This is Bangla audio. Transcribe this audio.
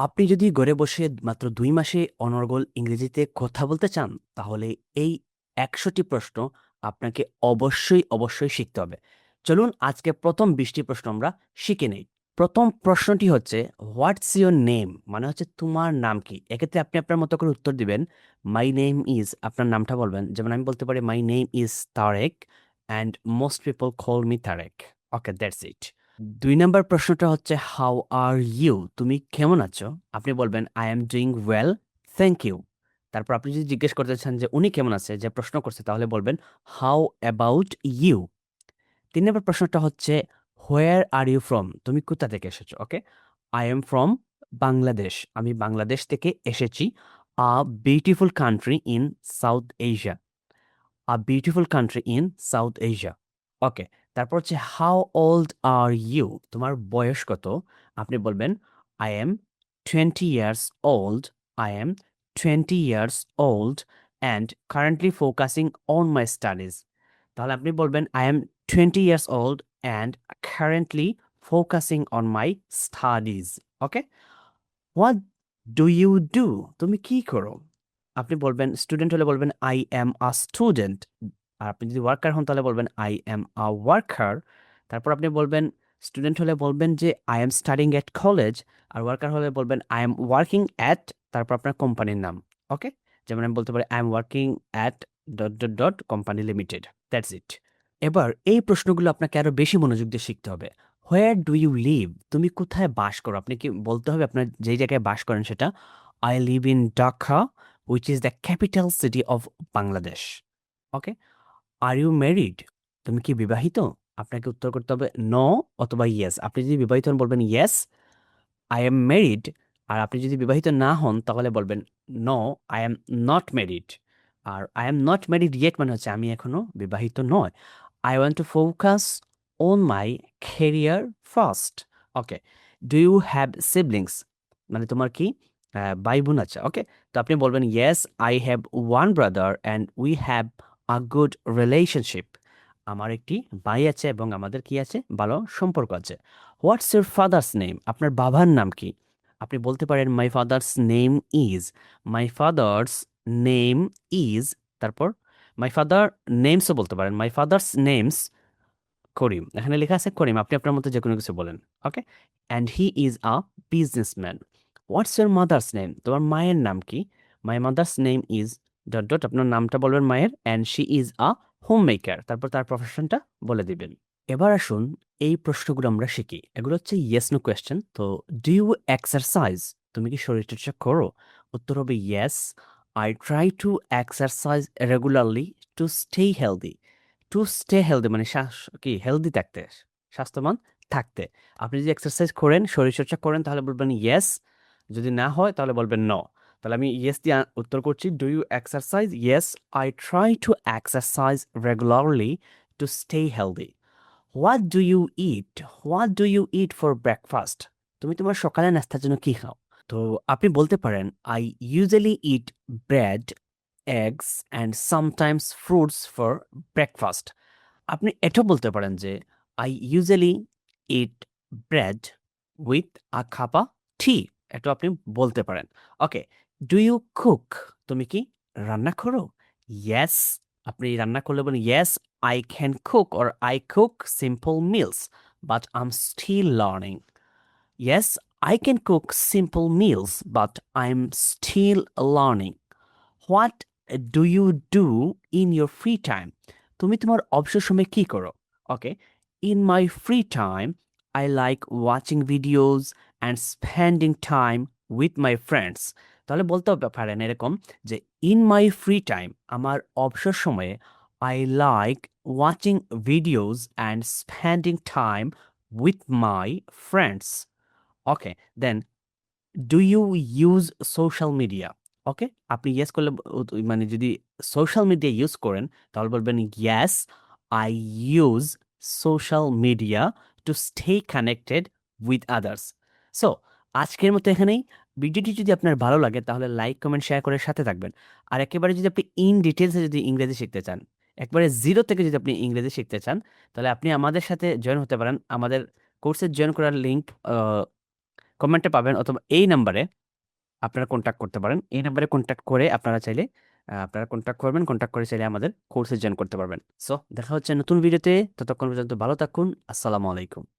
আপনি যদি ঘরে বসে মাত্র ২ মাসে অনর্গল ইংরেজিতে কথা বলতে চান, তাহলে এই ১০০টি প্রশ্ন আপনাকে অবশ্যই শিখতে হবে। চলুন আজকে ১ম ২০ টি প্রশ্ন আমরা শিখে নেই। ১ম প্রশ্নটি হচ্ছে, "হোয়াটস ইউর নেম?" মানে হচ্ছে তোমার নাম কি? এক্ষেত্রে আপনি আপনার মতো করে উত্তর দিবেন। "মাই নেম ইজ" আপনার নামটা বলবেন। যেমন আমি বলতে পারি, "my name is Tarek and most people call me Tarek." Okay, that's it. ২ number প্রশ্নটা হচ্ছে, "হাউ আর ইউ?" তুমি কেমন আছো? আপনি বলবেন, "I am doing well, thank you." তারপর আপনি যদি জিজ্ঞেস করতে চান যে উনি কেমন আছে, যে প্রশ্ন করছে, তাহলে বলবেন, "হাউ অ্যাবাউট ইউ?" ৩ নাম্বার প্রশ্নটা হচ্ছে, "হোয়ার আর ইউ ফ্রম?" তুমি কোথা থেকে এসেছো? Okay? "I am from Bangladesh." আমি বাংলাদেশ থেকে এসেছি। A beautiful country in South Asia. A beautiful country in South Asia. Okay. তারপর হচ্ছে, "হাউ ওল্ড আর ইউ?" তোমার বয়স কত? আপনি বলবেন, "I am 20 years old. I am 20 years old and currently focusing on my studies." তাহলে আপনি বলবেন, "I am 20 years old and currently focusing on my studies." Okay? "What do you do?" তুমি কি করো? আপনি বলবেন, স্টুডেন্ট হলে বলবেন, "আই অ্যাম আ স্টুডেন্ট।" আর আপনি যদি ওয়ার্কার হন তাহলে বলবেন, "আই অ্যাম আ ওয়ার্কার।" তারপর আপনি বলবেন, স্টুডেন্ট হলে বলবেন যে, "I am studying at college." আর ওয়ার্কার হলে বলবেন, "আই অ্যাম ওয়ার্কিং অ্যাট", তারপর আপনার কোম্পানির নাম। ওকে? যেমন আমি বলতে পারি, "I am working at company limited." That's it. এবার এই প্রশ্নগুলো আপনাকে আরো বেশি মনোযোগ দিয়ে শিখতে হবে। "Where do you live?" তুমি কোথায় বাস করো? আপনি কি বলতে হবে আপনার যেই জায়গায় বাস করেন সেটা। "I live in Dhaka, which is the capital city of Bangladesh." Okay? "Are you married?" তুমি কি বিবাহিত? আপনাকে উত্তর করতে হবে নো অথবা ইয়েস। আপনি যদি বিবাহিত হন বলবেন ইয়েস, "আই এম ম্যারিড।" আর আপনি যদি বিবাহিত না হন তাহলে বলবেন no, "I am not married." আর "I am not married yet" মানে হচ্ছে আমি এখনো বিবাহিত নয়। "I want to focus on my career first." Okay. "Do you have siblings?" মানে তোমার কি ভাই-বোন আছে? ওকে? তো আপনি বলবেন, "Yes, I have one brother and we have a good relationship." আমার একটি ভাই আছে এবং আমাদের কি আছে? ভালো সম্পর্ক আছে। "What's your father's name?" আপনার বাবার নাম কি? আপনি বলতে পারেন, "my father's name is", my father's name is, তারপর মাই ফাদার নেমসও বলতে পারেন। "My father's names Karim." এখানে লেখা আছে করিম। আপনি আপনার মতো যেকোনো কিছু বলেন। Okay? "And he is a businessman." "What's your mother's name?" তোমার মায়ের নাম কি? "মাই মাদারস নেম ইজ", আপনার নামটা বলবেন মায়ের। "And she is a homemaker." তারপর তার প্রফেশনটা বলে দিবেন। এবার আসুন এই প্রশ্নগুলো আমরা শিখি। এগুলো হচ্ছে ইয়েস নো কোয়েশ্চেন। তো, "ডু ইউ এক্সারসাইজ?" তুমি কি শরীরচর্চা করো? উত্তর হবে yes, "I try to exercise regularly to stay healthy." Two stay healthy মানে কি হেলদি থাকতে, স্বাস্থ্যবান থাকতে। আপনি যদি এক্সারসাইজ করেন, শরীরচর্চা করেন তাহলে বলবেন ইয়েস। যদি না হয় তাহলে বলবেন নো। তাহলে আমি ইয়েস দিয়ে উত্তর করছি। "Do you exercise?" Yes, I try to exercise regularly to stay healthy. "What do you eat?" What do you eat for breakfast? তুমি তোমার সকালে নাস্তার জন্য কি খাও? তো আপনি বলতে পারেন, "I usually eat bread, eggs and sometimes fruits for breakfast." আপনি এটাও বলতে পারেন যে, "I usually eat bread with a cup tea." এটাও আপনি বলতে পারেন। ওকে। "Do you cook?" তুমি কি রান্না করো? ইয়েস, আপনি রান্না করলে বলেন, "yes, I can cook or I cook simple meals, but I am still learning." "Yes, I can cook simple meals, but I am still learning." "What do you do in your free time?" তুমি তোমার অবসর সময়ে কি করো? Okay. "In my free time, I like watching videos and spending time with my friends." তাহলে বলতে পারেন এরকম যে, "ইন মাই ফ্রি টাইম", আমার অবসর সময়ে, "I like watching videos and spending time with my friends." Okay. Then, "do you use social media?" Okay? আপনি ইয়েস করলে মানে যদি সোশ্যাল মিডিয়া ইউজ করেন তাহলে বলবেন, "yes, I use social media to stay connected with others." So, আজকের মতো এখানেই। ভিডিওটি যদি আপনার ভালো লাগে তাহলে লাইক, কমেন্ট, শেয়ার করে সাথে থাকবেন। আর একেবারে যদি আপনি ইন ডিটেইলস এ যদি ইংরেজি শিখতে চান, একবারে 0 থেকে যদি আপনি ইংরেজি শিখতে চান, তাহলে আপনি আমাদের সাথে জয়েন হতে পারেন। আমাদের কোর্সে জয়েন করার লিঙ্ক কমেন্টে পাবেন, অথবা এই নাম্বারে আপনারা কন্ট্যাক্ট করতে পারেন। এই নাম্বারে কন্ট্যাক্ট করে আপনারা চাইলে আপনারা কন্ট্যাক্ট করবেন, কন্ট্যাক্ট করে চাইলে আমাদের কোর্সে জয়েন করতে পারবেন। সো দেখা হচ্ছে নতুন ভিডিওতে, ততক্ষণ পর্যন্ত ভালো থাকুন। আসসালামু আলাইকুম।